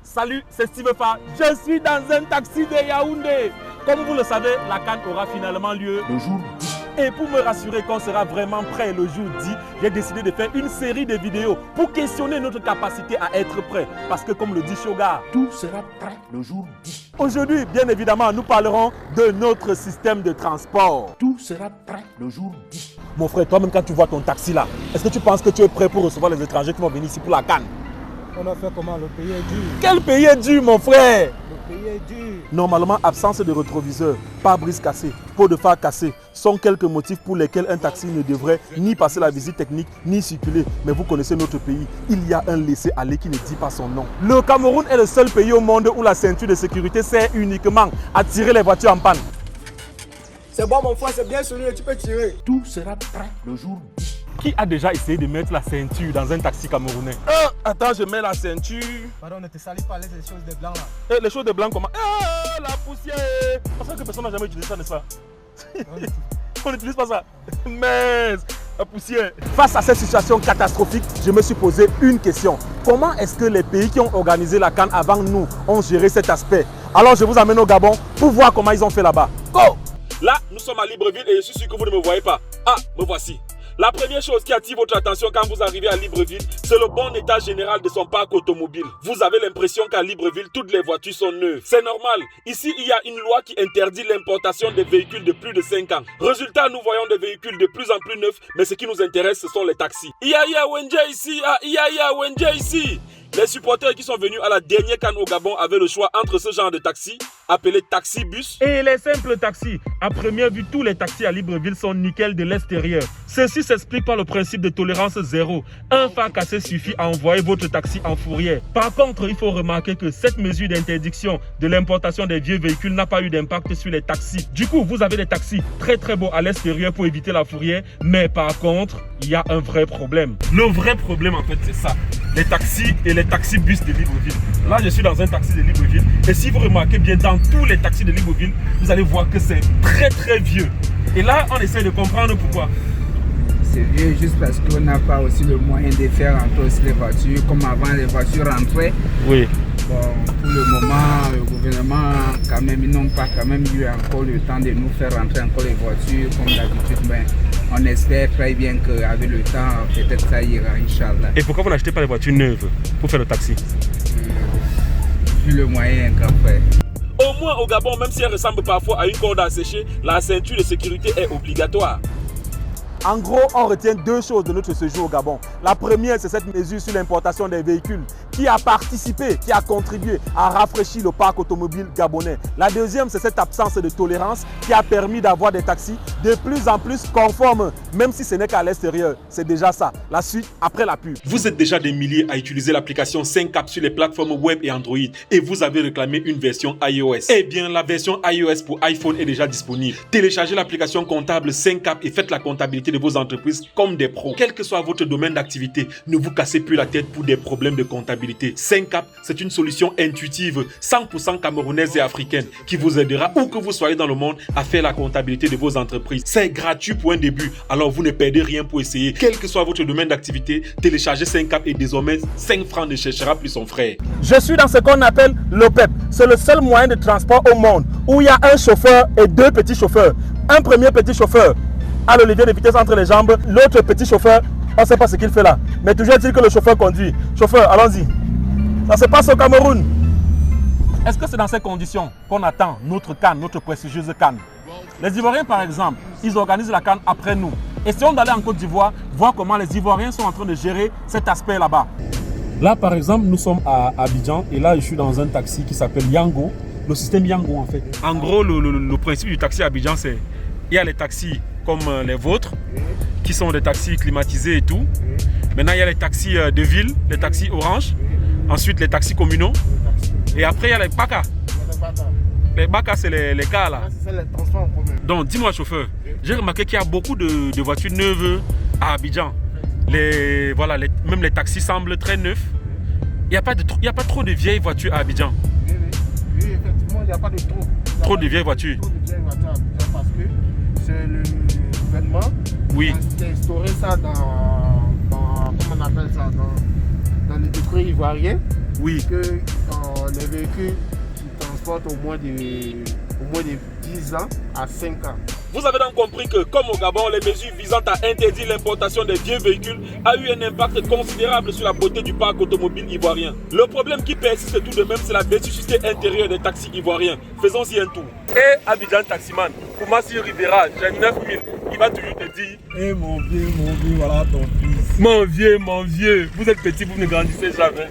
Salut, c'est Steve Fa. Je suis dans un taxi de Yaoundé. Comme vous le savez, la CAN aura finalement lieu le jour 10. Et pour me rassurer qu'on sera vraiment prêt le jour 10, j'ai décidé de faire une série de vidéos pour questionner notre capacité à être prêt. Parce que comme le dit Shoga, tout sera prêt le jour 10. Aujourd'hui, bien évidemment, nous parlerons de notre système de transport. Tout sera prêt le jour 10. Mon frère, toi-même quand tu vois ton taxi là, est-ce que tu penses que tu es prêt pour recevoir les étrangers qui vont venir ici pour la CAN? On a fait comment? Le pays est dur. Quel pays est dur, mon frère? Le pays est dur. Normalement, absence de rétroviseur, pare-brise cassé, pot de phare cassé sont quelques motifs pour lesquels un taxi ne devrait ni passer la visite technique, ni circuler. Mais vous connaissez notre pays, il y a un laisser-aller qui ne dit pas son nom. Le Cameroun est le seul pays au monde où la ceinture de sécurité sert uniquement à tirer les voitures en panne. C'est bon mon frère, c'est bien soigné, tu peux tirer. Tout sera prêt le jour 10. Qui a déjà essayé de mettre la ceinture dans un taxi camerounais? Attends, je mets la ceinture. Pardon, ne te salis pas, laisse les choses de blanc là. Les choses de blanc comment? La poussière. Parce que personne n'a jamais utilisé ça, n'est-ce pas? On n'utilise pas ça. Mais la poussière. Face à cette situation catastrophique, je me suis posé une question. Comment est-ce que les pays qui ont organisé la CAN avant nous ont géré cet aspect? Alors je vous amène au Gabon pour voir comment ils ont fait là-bas. Go! Là, nous sommes à Libreville et je suis sûr que vous ne me voyez pas. Ah, me voici. La première chose qui attire votre attention quand vous arrivez à Libreville, c'est le bon état général de son parc automobile. Vous avez l'impression qu'à Libreville, toutes les voitures sont neuves. C'est normal. Ici, il y a une loi qui interdit l'importation des véhicules de plus de 5 ans. Résultat, nous voyons des véhicules de plus en plus neufs, mais ce qui nous intéresse, ce sont les taxis. Iya Wenje ici, Wenje ici. Les supporters qui sont venus à la dernière CAN au Gabon avaient le choix entre ce genre de taxi, appelé taxi-bus, et les simples taxis. À première vue, tous les taxis à Libreville sont nickel de l'extérieur. Ceci s'explique par le principe de tolérance zéro. Un phare cassé suffit à envoyer votre taxi en fourrière. Par contre, il faut remarquer que cette mesure d'interdiction de l'importation des vieux véhicules n'a pas eu d'impact sur les taxis. Du coup, vous avez des taxis très beaux à l'extérieur pour éviter la fourrière, mais par contre, il y a un vrai problème. Le vrai problème, en fait, c'est ça. Les taxis et les taxis-bus de Libreville. Là, je suis dans un taxi de Libreville. Et si vous remarquez bien, dans tous les taxis de Libreville, vous allez voir que c'est très vieux. Et là, on essaie de comprendre pourquoi. C'est vieux juste parce qu'on n'a pas aussi le moyen de faire rentrer aussi les voitures. Comme avant, les voitures rentraient. Oui. Bon, pour le moment, le gouvernement, quand même, ils n'ont pas quand même eu encore le temps de nous faire rentrer encore les voitures comme d'habitude. Mais on espère très bien qu'avec le temps, peut-être ça ira, Inch'Allah. Et pourquoi vous n'achetez pas les voitures neuves pour faire le taxi? Vu le moyen qu'on fait. Au moins au Gabon, même si elle ressemble parfois à une corde à sécher, la ceinture de sécurité est obligatoire. En gros, on retient deux choses de notre séjour au Gabon. La première, c'est cette mesure sur l'importation des véhicules qui a participé, qui a contribué à rafraîchir le parc automobile gabonais. La deuxième, c'est cette absence de tolérance qui a permis d'avoir des taxis de plus en plus conformes, même si ce n'est qu'à l'extérieur. C'est déjà ça. La suite, après la pub. Vous êtes déjà des milliers à utiliser l'application 5Cap sur les plateformes web et Android et vous avez réclamé une version iOS. Eh bien, la version iOS pour iPhone est déjà disponible. Téléchargez l'application comptable 5Cap et faites la comptabilité de vos entreprises comme des pros. Quel que soit votre domaine d'activité, ne vous cassez plus la tête pour des problèmes de comptabilité. 5Cap, c'est une solution intuitive, 100% camerounaise et africaine, qui vous aidera où que vous soyez dans le monde à faire la comptabilité de vos entreprises. C'est gratuit pour un début, alors vous ne perdez rien pour essayer. Quel que soit votre domaine d'activité, téléchargez 5Cap et désormais 5 francs ne cherchera plus son frère. Je suis dans ce qu'on appelle l'OPEP. C'est le seul moyen de transport au monde où il y a un chauffeur et deux petits chauffeurs. Un premier petit chauffeur a le levier de vitesse entre les jambes. L'autre petit chauffeur, on ne sait pas ce qu'il fait là. Mais toujours est-il que le chauffeur conduit. Chauffeur, allons-y. Ça se passe au Cameroun. Est-ce que c'est dans ces conditions qu'on attend notre CAN, notre prestigieuse CAN? Les Ivoiriens, par exemple, ils organisent la CAN après nous. Essayons d'aller en Côte d'Ivoire, voir comment les Ivoiriens sont en train de gérer cet aspect là-bas. Là, par exemple, nous sommes à Abidjan et là, je suis dans un taxi qui s'appelle Yango. Le système Yango, en fait. En gros, le principe du taxi à Abidjan, c'est il y a les taxis comme les vôtres, qui sont des taxis climatisés et tout. Maintenant, il y a les taxis de ville, les taxis orange. Ensuite, les taxis communaux. Et après, il y a les BACA. Les BACA, c'est les cars là. C'est les transports en commun. Donc, dis-moi, chauffeur, j'ai remarqué qu'il y a beaucoup de voitures neuves à Abidjan. Même les taxis semblent très neufs. Il n'y a pas trop de vieilles voitures à Abidjan. Oui, effectivement, il n'y a pas de trop. Trop de vieilles voitures. Trop de vieilles voitures à Abidjan parce que c'est le gouvernement qui a instauré ça comment on appelle ça, dans le décret ivoirien. Oui. Que des véhicules qui transportent au moins de 10 ans à 5 ans. Vous avez donc compris que, comme au Gabon, les mesures visant à interdire l'importation des vieux véhicules a eu un impact considérable sur la beauté du parc automobile ivoirien. Le problème qui persiste tout de même, c'est la vétusté intérieure des taxis ivoiriens. Faisons-y un tour. Et Abidjan Taximan, Koumassi Rivera, j'ai 9000. Il va toujours te dire: Eh mon vieux, voilà ton fils. Mon vieux, vous êtes petit, vous ne grandissez jamais.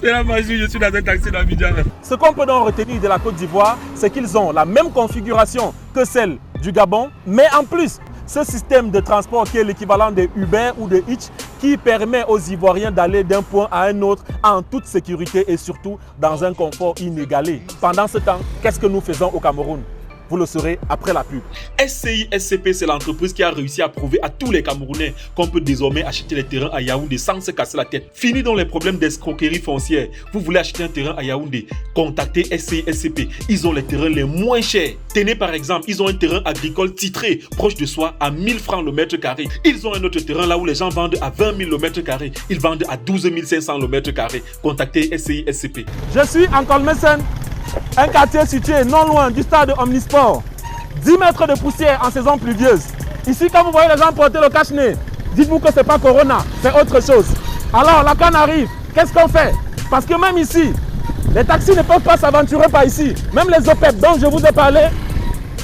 C'est la magie, je suis dans un taxi d'Abidjan. Ce qu'on peut donc retenir de la Côte d'Ivoire, c'est qu'ils ont la même configuration que celle du Gabon, mais en plus, ce système de transport qui est l'équivalent de Uber ou de Hitch qui permet aux Ivoiriens d'aller d'un point à un autre en toute sécurité et surtout dans un confort inégalé. Pendant ce temps, qu'est-ce que nous faisons au Cameroun? Vous le saurez après la pub. SCI SCP, c'est l'entreprise qui a réussi à prouver à tous les Camerounais qu'on peut désormais acheter les terrains à Yaoundé sans se casser la tête. Fini donc les problèmes d'escroquerie foncière. Vous voulez acheter un terrain à Yaoundé? Contactez SCI SCP. Ils ont les terrains les moins chers. Tenez par exemple, ils ont un terrain agricole titré proche de soi à 1000 francs le mètre carré. Ils ont un autre terrain là où les gens vendent à 20 000 le mètre carré. Ils vendent à 12 500 le mètre carré. Contactez SCI SCP. Je suis en Colmesen, un quartier situé non loin du stade Omnisport. 10 mètres de poussière en saison pluvieuse. Ici, quand vous voyez les gens porter le cache-nez, dites-vous que ce n'est pas Corona, c'est autre chose. Alors, la canne arrive, qu'est-ce qu'on fait? Parce que même ici, les taxis ne peuvent pas s'aventurer par ici. Même les OPEP dont je vous ai parlé,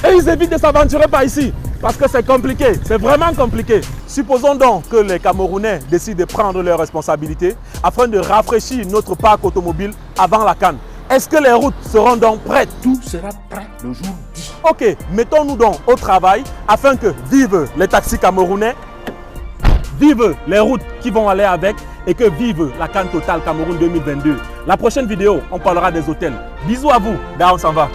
et ils évitent de s'aventurer par ici. Parce que c'est compliqué, c'est vraiment compliqué. Supposons donc que les Camerounais décident de prendre leurs responsabilités afin de rafraîchir notre parc automobile avant la canne. Est-ce que les routes seront donc prêtes? Tout sera prêt le jour J. Ok, mettons-nous donc au travail afin que vivent les taxis camerounais, vivent les routes qui vont aller avec et que vive la CAN Total Cameroun 2022. La prochaine vidéo, on parlera des hôtels. Bisous à vous, là on s'en va.